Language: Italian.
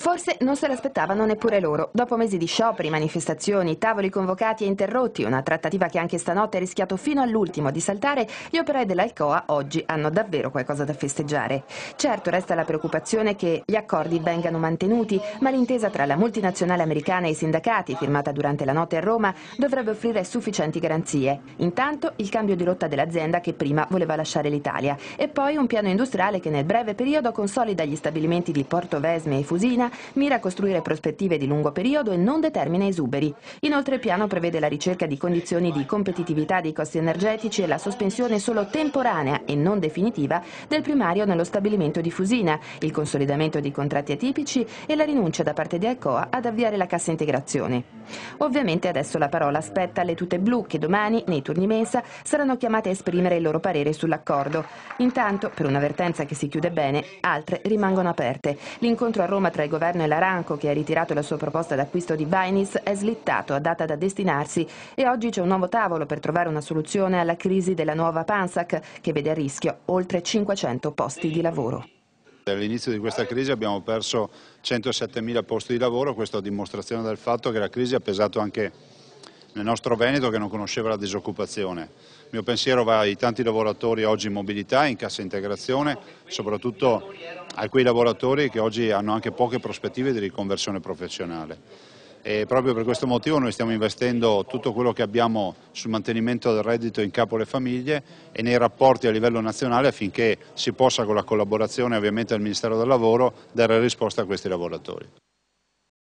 Forse non se l'aspettavano neppure loro. Dopo mesi di scioperi, manifestazioni, tavoli convocati e interrotti, una trattativa che anche stanotte ha rischiato fino all'ultimo di saltare, gli operai dell'Alcoa oggi hanno davvero qualcosa da festeggiare. Certo, resta la preoccupazione che gli accordi vengano mantenuti, ma l'intesa tra la multinazionale americana e i sindacati, firmata durante la notte a Roma, dovrebbe offrire sufficienti garanzie. Intanto il cambio di rotta dell'azienda che prima voleva lasciare l'Italia e poi un piano industriale che nel breve periodo consolida gli stabilimenti di Portovesme e Fusina, mira a costruire prospettive di lungo periodo e non determina esuberi. Inoltre il piano prevede la ricerca di condizioni di competitività dei costi energetici e la sospensione solo temporanea e non definitiva del primario nello stabilimento di Fusina, il consolidamento di contratti atipici e la rinuncia da parte di Alcoa ad avviare la cassa integrazione. Ovviamente adesso la parola spetta alle tute blu che domani, nei turni mensa, saranno chiamate a esprimere il loro parere sull'accordo. Intanto, per un'avvertenza che si chiude bene, altre rimangono aperte. L'incontro a Roma tra il governo e l'Aramco, che ha ritirato la sua proposta d'acquisto di Vinyls, è slittato a data da destinarsi e oggi c'è un nuovo tavolo per trovare una soluzione alla crisi della nuova Pansac, che vede a rischio oltre 500 posti di lavoro. All'inizio di questa crisi abbiamo perso 107.000 posti di lavoro, questo a dimostrazione del fatto che la crisi ha pesato anche nel nostro Veneto che non conosceva la disoccupazione. Il mio pensiero va ai tanti lavoratori oggi in mobilità, in cassa integrazione, soprattutto a quei lavoratori che oggi hanno anche poche prospettive di riconversione professionale. E proprio per questo motivo noi stiamo investendo tutto quello che abbiamo sul mantenimento del reddito in capo alle famiglie e nei rapporti a livello nazionale affinché si possa, con la collaborazione ovviamente del Ministero del Lavoro, dare risposta a questi lavoratori.